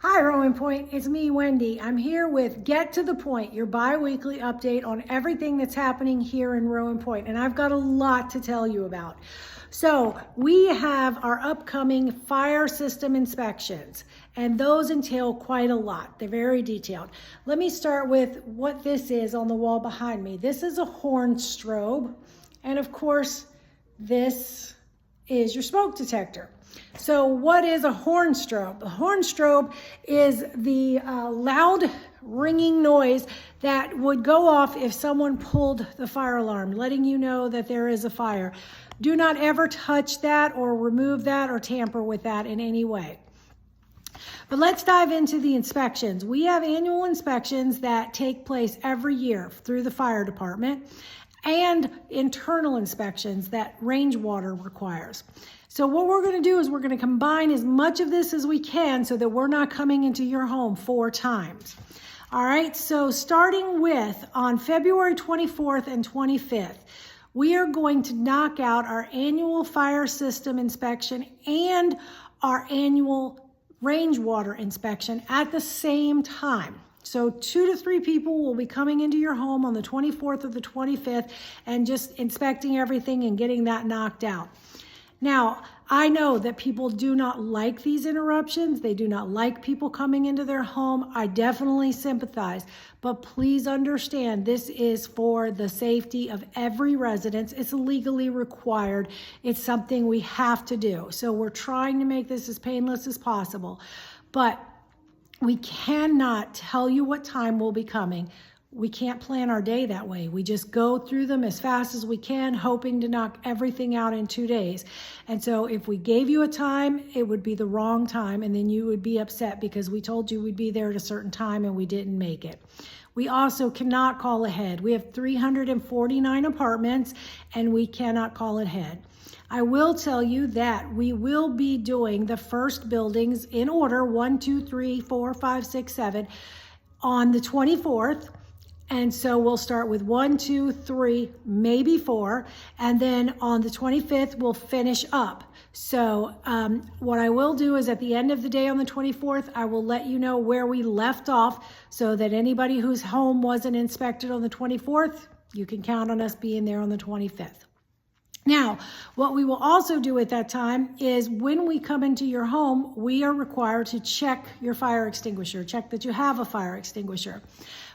Hi, Rowing Point. It's me, Wendy. I'm here with Get to the Point, your bi-weekly update on everything that's happening here in Rowing Point. And I've got a lot to tell you about. So we have our upcoming fire system inspections, and those entail quite a lot. They're very detailed. Let me start with what this is on the wall behind me. This is a horn strobe. And of course, this is your smoke detector. So what is a horn strobe? A horn strobe is the loud ringing noise that would go off if someone pulled the fire alarm, letting you know that there is a fire. Do not ever touch that or remove that or tamper with that in any way. But let's dive into the inspections. We have annual inspections that take place every year through the fire department, and internal inspections that range water requires. So what we're going to do is we're going to combine as much of this as we can so that we're not coming into your home 4 times. All right, so starting with on February 24th and 25th, we are going to knock out our annual fire system inspection and our annual range water inspection at the same time. So 2 to 3 people will be coming into your home on the 24th or the 25th and just inspecting everything and getting that knocked out. Now, I know that people do not like these interruptions. They do not like people coming into their home. I definitely sympathize, but please understand this is for the safety of every resident. It's legally required. It's something we have to do. So we're trying to make this as painless as possible, but we cannot tell you what time we'll be coming. We can't plan our day that way. We just go through them as fast as we can, hoping to knock everything out in 2 days. And so if we gave you a time, it would be the wrong time, and then you would be upset because we told you we'd be there at a certain time and we didn't make it. We also cannot call ahead. We have 349 apartments and we cannot call ahead. I will tell you that we will be doing the first buildings in order, 1, 2, 3, 4, 5, 6, 7, on the 24th. And so we'll start with 1, 2, 3, maybe 4. And then on the 25th, we'll finish up. So what I will do is at the end of the day on the 24th, I will let you know where we left off so that anybody whose home wasn't inspected on the 24th, you can count on us being there on the 25th. Now, what we will also do at that time is when we come into your home, we are required to check your fire extinguisher, check that you have a fire extinguisher.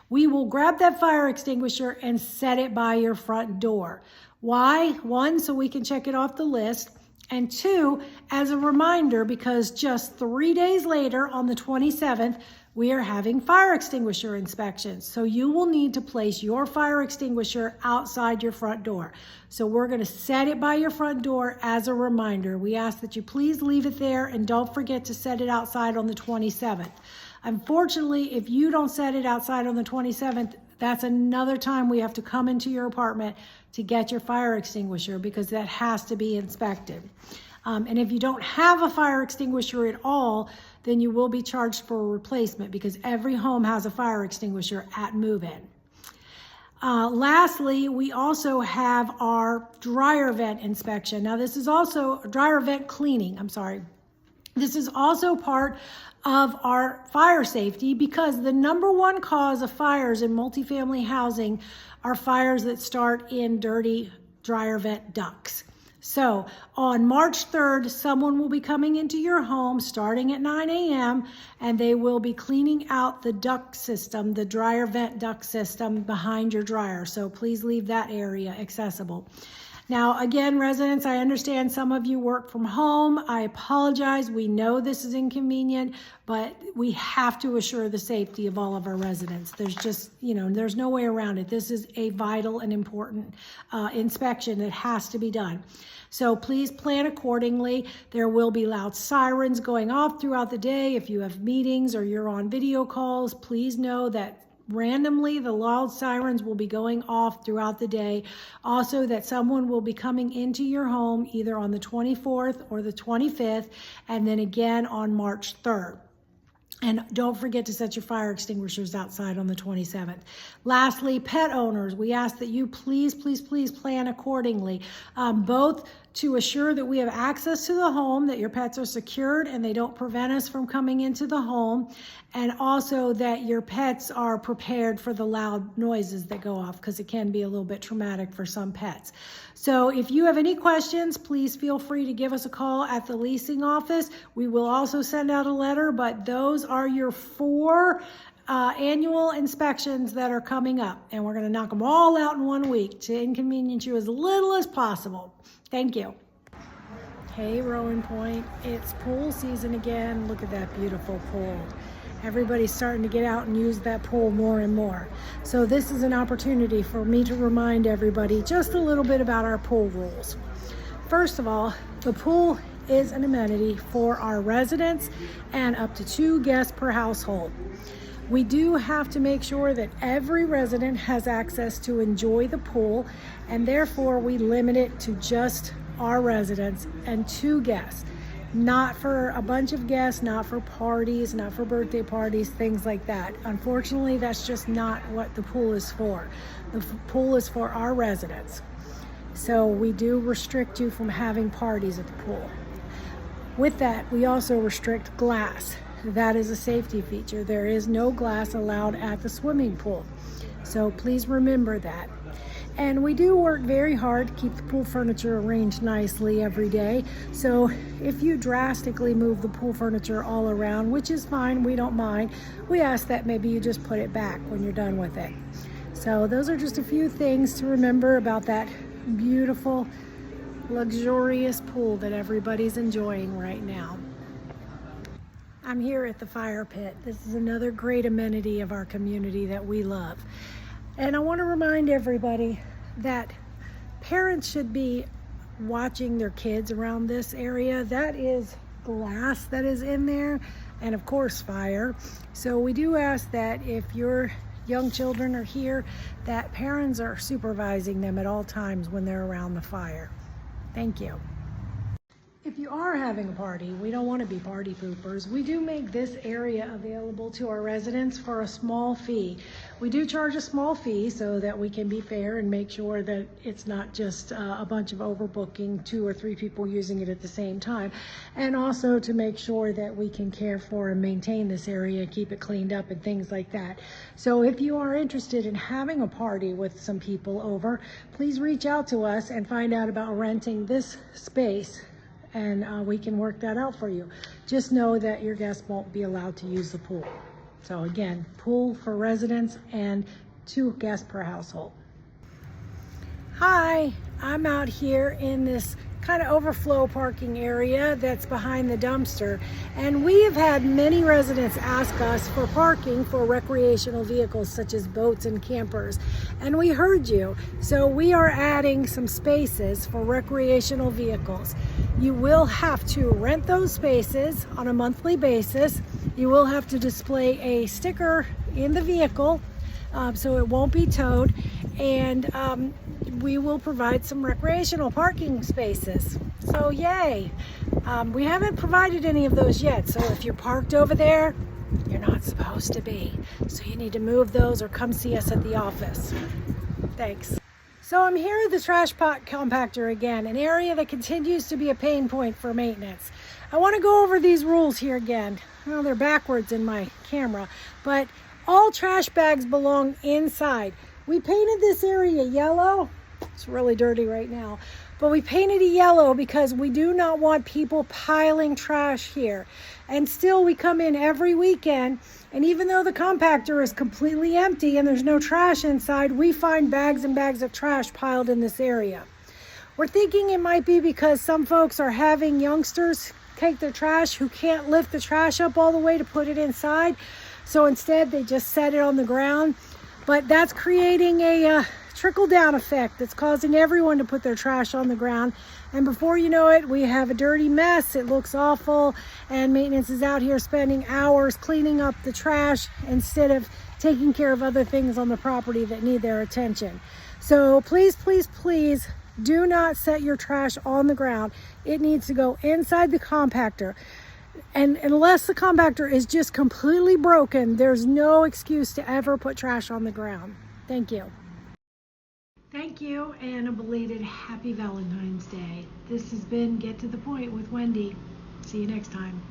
We will grab that fire extinguisher and set it by your front door. Why? 1, so we can check it off the list. And 2, as a reminder, because just 3 days later on the 27th, we are having fire extinguisher inspections. So you will need to place your fire extinguisher outside your front door. So we're going to set it by your front door as a reminder. We ask that you please leave it there and don't forget to set it outside on the 27th. Unfortunately, if you don't set it outside on the 27th, that's another time we have to come into your apartment to get your fire extinguisher because that has to be inspected. And if you don't have a fire extinguisher at all, then you will be charged for a replacement because every home has a fire extinguisher at move-in. Lastly, we also have our dryer vent inspection. Now this is also dryer vent cleaning, This is also part of our fire safety because the #1 cause of fires in multifamily housing are fires that start in dirty dryer vent ducts. So on March 3rd, someone will be coming into your home starting at 9 a.m. and they will be cleaning out the duct system, the dryer vent duct system behind your dryer. So please leave that area accessible. Now, again, residents, I understand some of you work from home. I apologize. We know this is inconvenient, but we have to assure the safety of all of our residents. There's just, there's no way around it. This is a vital and important inspection that has to be done. So please plan accordingly. There will be loud sirens going off throughout the day. If you have meetings or you're on video calls, please know that randomly, the loud sirens will be going off throughout the day. Also, that someone will be coming into your home either on the 24th or the 25th, and then again on March 3rd. And don't forget to set your fire extinguishers outside on the 27th. Lastly, pet owners, we ask that you please plan accordingly. Both to assure that we have access to the home, that your pets are secured and they don't prevent us from coming into the home, and also that your pets are prepared for the loud noises that go off, because it can be a little bit traumatic for some pets. So if you have any questions, please feel free to give us a call at the leasing office. We will also send out a letter, but those are your 4 annual inspections that are coming up, and we're going to knock them all out in 1 week to inconvenience you as little as possible. Thank you. Hey, Rowan Point, it's pool season again. Look at that beautiful pool. Everybody's starting to get out and use that pool more and more. So this is an opportunity for me to remind everybody just a little bit about our pool rules. First of all, the pool is an amenity for our residents and up to 2 guests per household. We do have to make sure that every resident has access to enjoy the pool, and therefore we limit it to just our residents and 2 guests. Not for a bunch of guests, not for parties, not for birthday parties, things like that. Unfortunately, that's just not what the pool is for. The pool is for our residents. So we do restrict you from having parties at the pool. With that, we also restrict glass. That is a safety feature. There is no glass allowed at the swimming pool. So please remember that. And we do work very hard to keep the pool furniture arranged nicely every day. So if you drastically move the pool furniture all around, which is fine, we don't mind, we ask that maybe you just put it back when you're done with it. So those are just a few things to remember about that beautiful, luxurious pool that everybody's enjoying right now. I'm here at the fire pit. This is another great amenity of our community that we love. And I want to remind everybody that parents should be watching their kids around this area. That is glass that is in there, and of course fire. So we do ask that if your young children are here, that parents are supervising them at all times when they're around the fire. Thank you. If you are having a party, we don't want to be party poopers. We do make this area available to our residents for a small fee. We do charge a small fee so that we can be fair and make sure that it's not just a bunch of overbooking, 2 or 3 people using it at the same time. And also to make sure that we can care for and maintain this area, keep it cleaned up and things like that. So if you are interested in having a party with some people over, please reach out to us and find out about renting this space, and we can work that out for you. Just know that your guests won't be allowed to use the pool. So again, pool for residents and 2 guests per household. Hi, I'm out here in this kind of overflow parking area that's behind the dumpster, and we have had many residents ask us for parking for recreational vehicles such as boats and campers, and we heard you. So we are adding some spaces for recreational vehicles. You will have to rent those spaces on a monthly basis. You will have to display a sticker in the vehicle so it won't be towed, and we will provide some recreational parking spaces. So yay! We haven't provided any of those yet, so if you're parked over there, you're not supposed to be. So you need to move those or come see us at the office. Thanks. So I'm here at the trash pot compactor again, an area that continues to be a pain point for maintenance. I want to go over these rules here again. Well, they're backwards in my camera, but all trash bags belong inside. We painted this area yellow. It's really dirty right now, but we painted it yellow because we do not want people piling trash here. And still we come in every weekend, and even though the compactor is completely empty and there's no trash inside, we find bags and bags of trash piled in this area. We're thinking it might be because some folks are having youngsters take their trash who can't lift the trash up all the way to put it inside. So instead they just set it on the ground. But that's creating a trickle-down effect that's causing everyone to put their trash on the ground. And before you know it, we have a dirty mess. It looks awful, and maintenance is out here spending hours cleaning up the trash instead of taking care of other things on the property that need their attention. So please, please, please do not set your trash on the ground. It needs to go inside the compactor. And unless the compactor is just completely broken, there's no excuse to ever put trash on the ground. Thank you. Thank you, and a belated happy Valentine's Day. This has been Get to the Point with Wendy. See you next time.